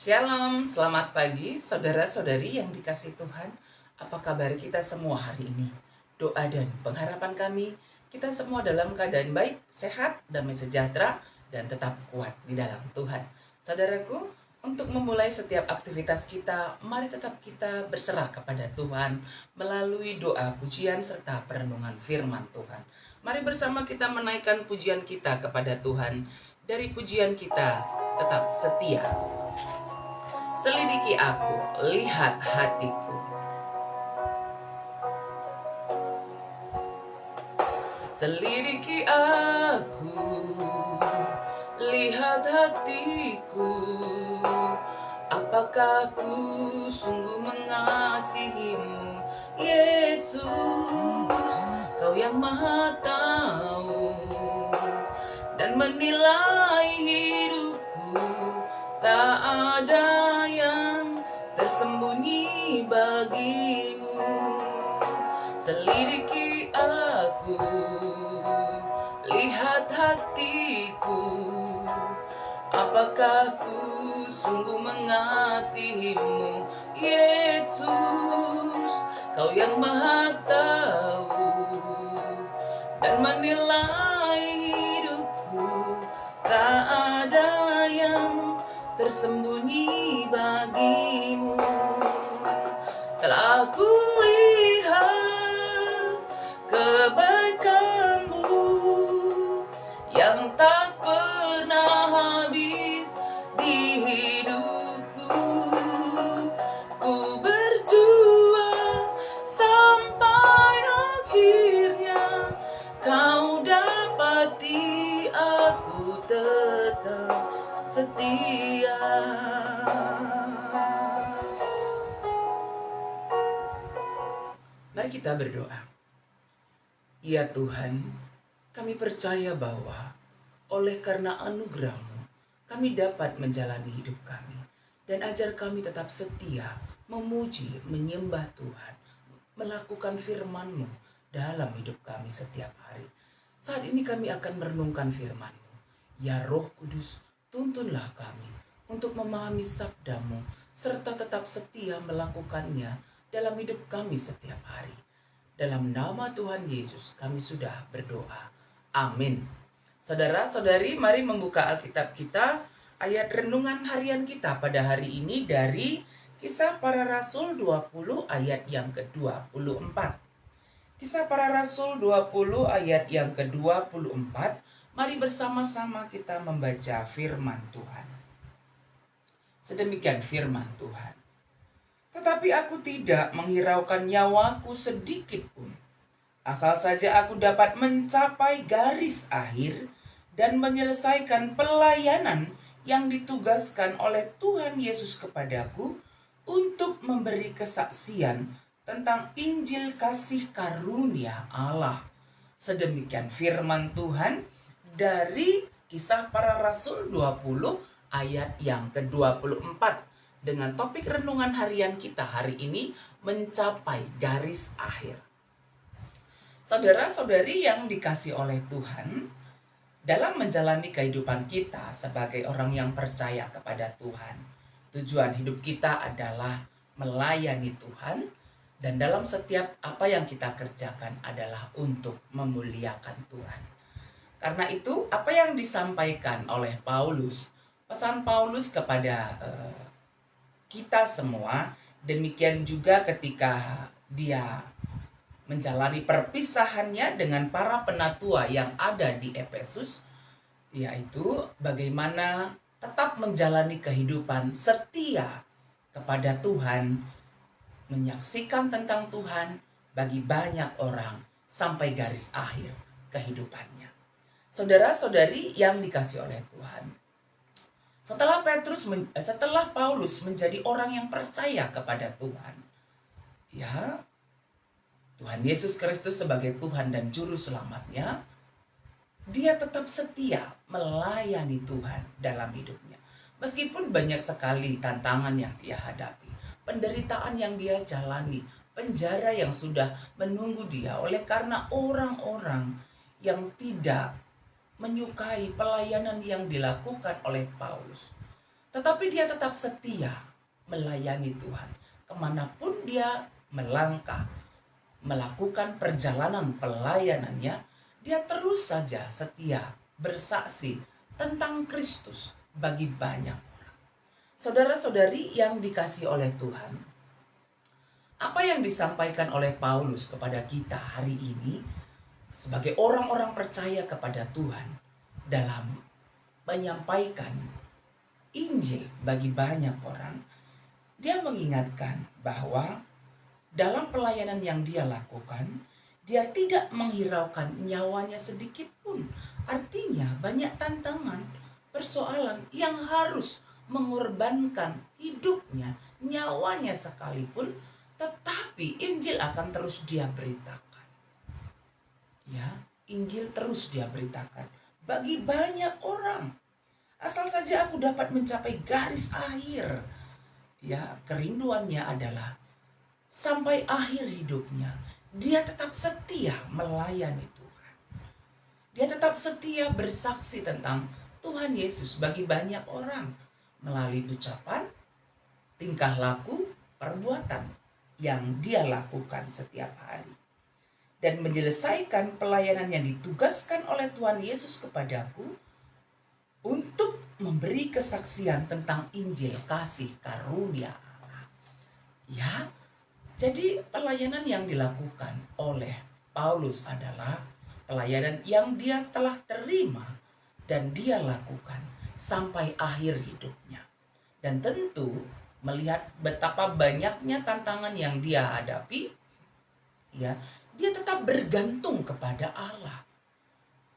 Shalom, selamat pagi saudara-saudari yang dikasihi Tuhan. Apa kabar kita semua hari ini? Doa dan pengharapan kami, kita semua dalam keadaan baik, sehat, damai sejahtera, dan tetap kuat di dalam Tuhan. Saudaraku, untuk memulai setiap aktivitas kita, mari tetap kita berserah kepada Tuhan melalui doa, pujian, serta perenungan firman Tuhan. Mari bersama kita menaikkan pujian kita kepada Tuhan. Dari pujian kita, tetap setia. Selidiki aku, lihat hatiku. Selidiki aku, lihat hatiku. Apakah ku sungguh mengasihimu, Yesus? Kau yang Maha tahu dan menilai hidupku. Tak ada yang tersembunyi bagimu. Selidiki aku, lihat hatiku. Apakah ku sungguh mengasihimu, Yesus? Kau yang Maha tahu dan menilai hidupku. Tak ada yang tersembunyi bagimu. Telah kulihat kebaikanmu yang tak pernah habis di hidupku. Ku berjuang sampai akhirnya kau dapati aku tetap setia. Mari kita berdoa. Ya Tuhan, kami percaya bahwa oleh karena anugerah-Mu, kami dapat menjalani hidup kami. Dan ajar kami tetap setia, memuji, menyembah Tuhan, melakukan firman-Mu dalam hidup kami setiap hari. Saat ini kami akan merenungkan firman-Mu. Ya Roh Kudus, tuntunlah kami untuk memahami sabda-Mu, serta tetap setia melakukannya dalam hidup kami setiap hari. Dalam nama Tuhan Yesus kami sudah berdoa. Amin. Saudara-saudari, mari membuka Alkitab kita, ayat renungan harian kita pada hari ini dari Kisah Para Rasul 20 ayat yang ke-24. Kisah Para Rasul 20 ayat yang ke-24. Mari bersama-sama kita membaca firman Tuhan. Sedemikian firman Tuhan. Tetapi aku tidak menghiraukan nyawaku sedikit pun, asal saja aku dapat mencapai garis akhir dan menyelesaikan pelayanan yang ditugaskan oleh Tuhan Yesus kepadaku untuk memberi kesaksian tentang Injil kasih karunia Allah. Sedemikian firman Tuhan dari Kisah Para Rasul 20 ayat yang ke-24. Dengan topik renungan harian kita hari ini, mencapai garis akhir. Saudara-saudari yang dikasihi oleh Tuhan, dalam menjalani kehidupan kita sebagai orang yang percaya kepada Tuhan, tujuan hidup kita adalah melayani Tuhan, dan dalam setiap apa yang kita kerjakan adalah untuk memuliakan Tuhan. Karena itu, apa yang disampaikan oleh Paulus, pesan Paulus kepada kita semua, demikian juga ketika dia menjalani perpisahannya dengan para penatua yang ada di Efesus, yaitu bagaimana tetap menjalani kehidupan setia kepada Tuhan, menyaksikan tentang Tuhan bagi banyak orang sampai garis akhir kehidupannya. Saudara-saudari yang dikasihi oleh Tuhan, setelah Paulus menjadi orang yang percaya kepada Tuhan, ya, Tuhan Yesus Kristus sebagai Tuhan dan Juru Selamatnya, dia tetap setia melayani Tuhan dalam hidupnya. Meskipun banyak sekali tantangan yang dia hadapi, penderitaan yang dia jalani, penjara yang sudah menunggu dia oleh karena orang-orang yang tidak menyukai pelayanan yang dilakukan oleh Paulus. Tetapi dia tetap setia melayani Tuhan. Kemanapun dia melangkah, melakukan perjalanan pelayanannya, dia terus saja setia bersaksi tentang Kristus bagi banyak orang. Saudara-saudari yang dikasihi oleh Tuhan, apa yang disampaikan oleh Paulus kepada kita hari ini sebagai orang-orang percaya kepada Tuhan dalam menyampaikan Injil bagi banyak orang, dia mengingatkan bahwa dalam pelayanan yang dia lakukan, dia tidak menghiraukan nyawanya sedikit pun. Artinya banyak tantangan, persoalan yang harus mengorbankan hidupnya, nyawanya sekalipun, tetapi Injil akan terus dia beritakan. Ya, Injil terus dia beritakan bagi banyak orang. Asal saja aku dapat mencapai garis akhir. Ya, kerinduannya adalah sampai akhir hidupnya dia tetap setia melayani Tuhan. Dia tetap setia bersaksi tentang Tuhan Yesus bagi banyak orang melalui ucapan, tingkah laku, perbuatan yang dia lakukan setiap hari. Dan menyelesaikan pelayanan yang ditugaskan oleh Tuhan Yesus kepadaku untuk memberi kesaksian tentang Injil kasih karunia Allah. Ya, jadi pelayanan yang dilakukan oleh Paulus adalah pelayanan yang dia telah terima dan dia lakukan sampai akhir hidupnya. Dan tentu melihat betapa banyaknya tantangan yang dia hadapi, ya, dia tetap bergantung kepada Allah.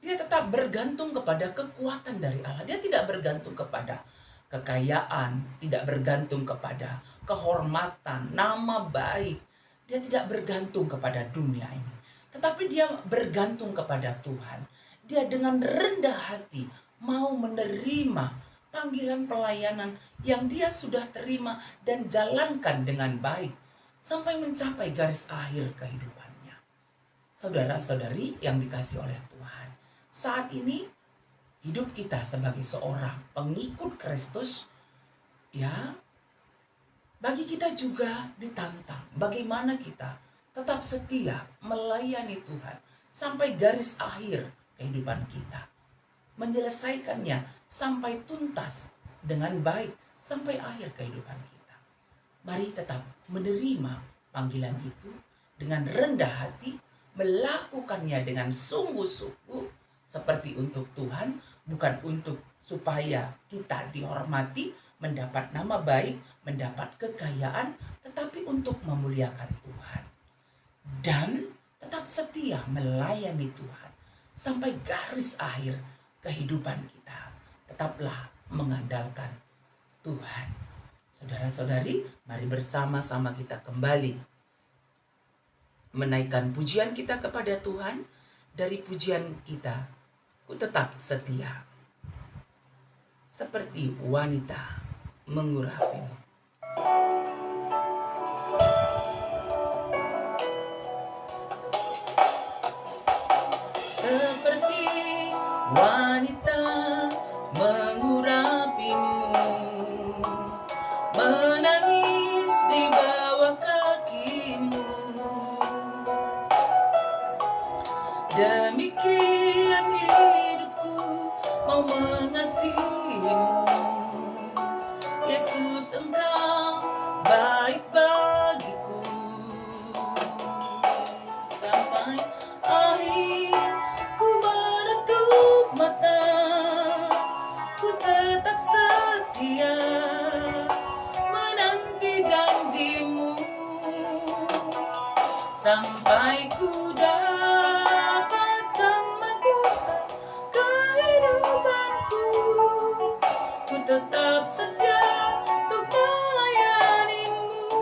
Dia tetap bergantung kepada kekuatan dari Allah. Dia tidak bergantung kepada kekayaan, tidak bergantung kepada kehormatan, nama baik. Dia tidak bergantung kepada dunia ini. Tetapi dia bergantung kepada Tuhan. Dia dengan rendah hati mau menerima panggilan pelayanan yang dia sudah terima dan jalankan dengan baik sampai mencapai garis akhir kehidupannya. Saudara-saudari yang dikasihi oleh Tuhan, saat ini hidup kita sebagai seorang pengikut Kristus, ya, bagi kita juga ditantang bagaimana kita tetap setia melayani Tuhan sampai garis akhir kehidupan kita, menyelesaikannya sampai tuntas dengan baik sampai akhir kehidupan kita. Mari tetap menerima panggilan itu dengan rendah hati, melakukannya dengan sungguh-sungguh seperti untuk Tuhan, bukan untuk supaya kita dihormati, mendapat nama baik, mendapat kekayaan, tetapi untuk memuliakan Tuhan. Dan tetap setia melayani Tuhan sampai garis akhir kehidupan kita. Tetaplah mengandalkan Tuhan. Saudara-saudari, mari bersama-sama kita kembali menaikkan pujian kita kepada Tuhan. Dari pujian kita, ku tetap setia seperti wanita mengurapimu. Seperti wanita mengurapimu, menangis di bawah kakimu. Demikian hidupku mau mengasihimu. Yesus, Engkau baik bagiku. Sampai akhir ku menutup mata, ku tetap setia menanti janjimu. Sampai ku dapatkan mahkota kehidupanku, ku tetap setia untuk melayanimu.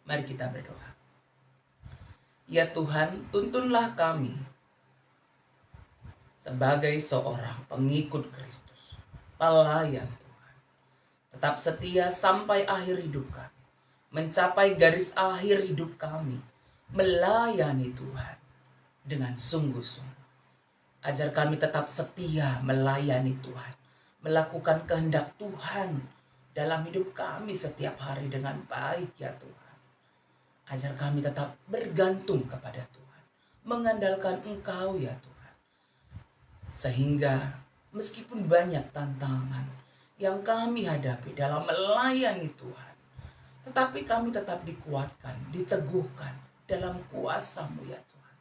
Mari kita berdoa. Ya Tuhan, tuntunlah kami sebagai seorang pengikut Kristus, pelayan Tuhan, tetap setia sampai akhir hidup kami, mencapai garis akhir hidup kami, melayani Tuhan dengan sungguh-sungguh. Ajar kami tetap setia melayani Tuhan, melakukan kehendak Tuhan dalam hidup kami setiap hari dengan baik ya Tuhan. Ajar kami tetap bergantung kepada Tuhan, mengandalkan Engkau ya Tuhan. Sehingga meskipun banyak tantangan yang kami hadapi dalam melayani Tuhan, tetapi kami tetap dikuatkan, diteguhkan dalam kuasa-Mu ya Tuhan.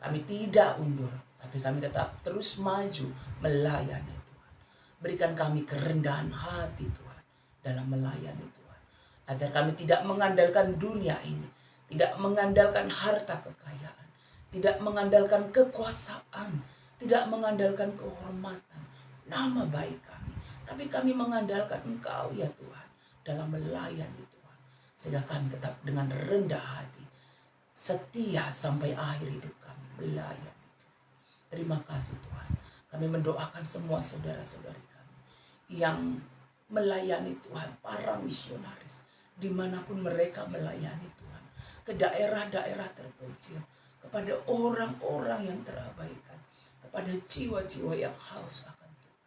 Kami tidak undur, tapi kami tetap terus maju melayani Tuhan. Berikan kami kerendahan hati Tuhan dalam melayani Tuhan. Ajar kami tidak mengandalkan dunia ini, tidak mengandalkan harta kekayaan, tidak mengandalkan kekuasaan, tidak mengandalkan kehormatan, nama baik kami. Tapi kami mengandalkan Engkau ya Tuhan dalam melayani Tuhan. Sehingga kami tetap dengan rendah hati, setia sampai akhir hidup kami melayani Tuhan. Terima kasih Tuhan. Kami mendoakan semua saudara-saudari kami yang melayani Tuhan, para misionaris, dimanapun mereka melayani Tuhan, ke daerah-daerah terpencil, kepada orang-orang yang terabaikan, kepada jiwa-jiwa yang haus akan Tuhan.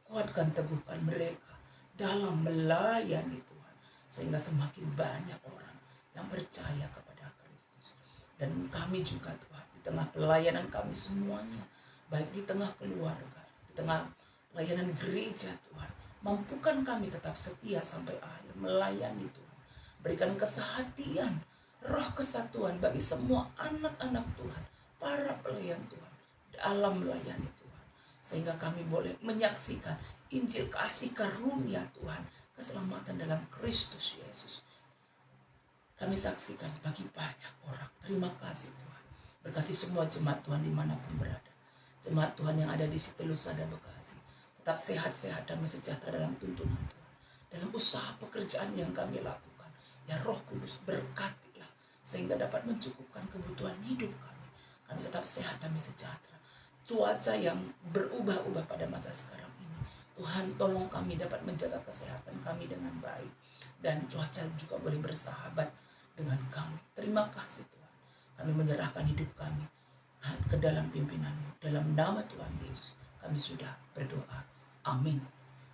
Kuatkan, teguhkan mereka dalam melayani Tuhan, sehingga semakin banyak orang yang percaya kepada Kristus. Dan kami juga Tuhan, di tengah pelayanan kami semuanya, baik di tengah keluarga, di tengah pelayanan gereja Tuhan, mampukan kami tetap setia sampai akhir melayani Tuhan. Berikan kesehatian, roh kesatuan bagi semua anak-anak Tuhan, para pelayan Tuhan dalam melayani Tuhan. Sehingga kami boleh menyaksikan Injil kasih karunia Tuhan, keselamatan dalam Kristus Yesus. Kami saksikan bagi banyak orang. Terima kasih Tuhan. Berkati semua jemaat Tuhan dimanapun berada. Jemaat Tuhan yang ada di Siti Lusada Bekasi, tetap sehat-sehat dan sejahtera dalam tuntunan Tuhan, dalam usaha pekerjaan yang kami lakukan. Ya Roh Kudus, berkatilah sehingga dapat mencukupkan kebutuhan hidup kami. Kami tetap sehat dan sejahtera. Cuaca yang berubah-ubah pada masa sekarang ini, Tuhan tolong kami dapat menjaga kesehatan kami dengan baik, dan cuaca juga boleh bersahabat dengan kami. Terima kasih Tuhan. Kami menyerahkan hidup kami ke dalam pimpinan-Mu. Dalam nama Tuhan Yesus kami sudah berdoa. Amin.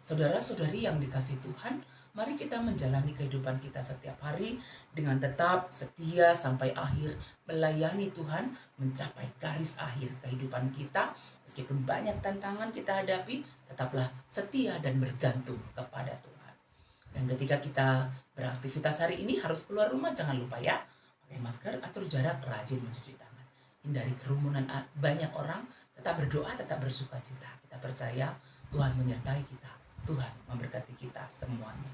Saudara-saudari yang dikasihi Tuhan, mari kita menjalani kehidupan kita setiap hari dengan tetap setia sampai akhir melayani Tuhan, mencapai garis akhir kehidupan kita. Meskipun banyak tantangan kita hadapi, tetaplah setia dan bergantung kepada Tuhan. Dan ketika kita beraktivitas hari ini harus keluar rumah, jangan lupa ya, pakai masker, atur jarak, rajin mencuci tangan. Hindari kerumunan banyak orang, tetap berdoa, tetap bersuka cita. Kita percaya Tuhan menyertai kita. Tuhan memberkati kita semuanya.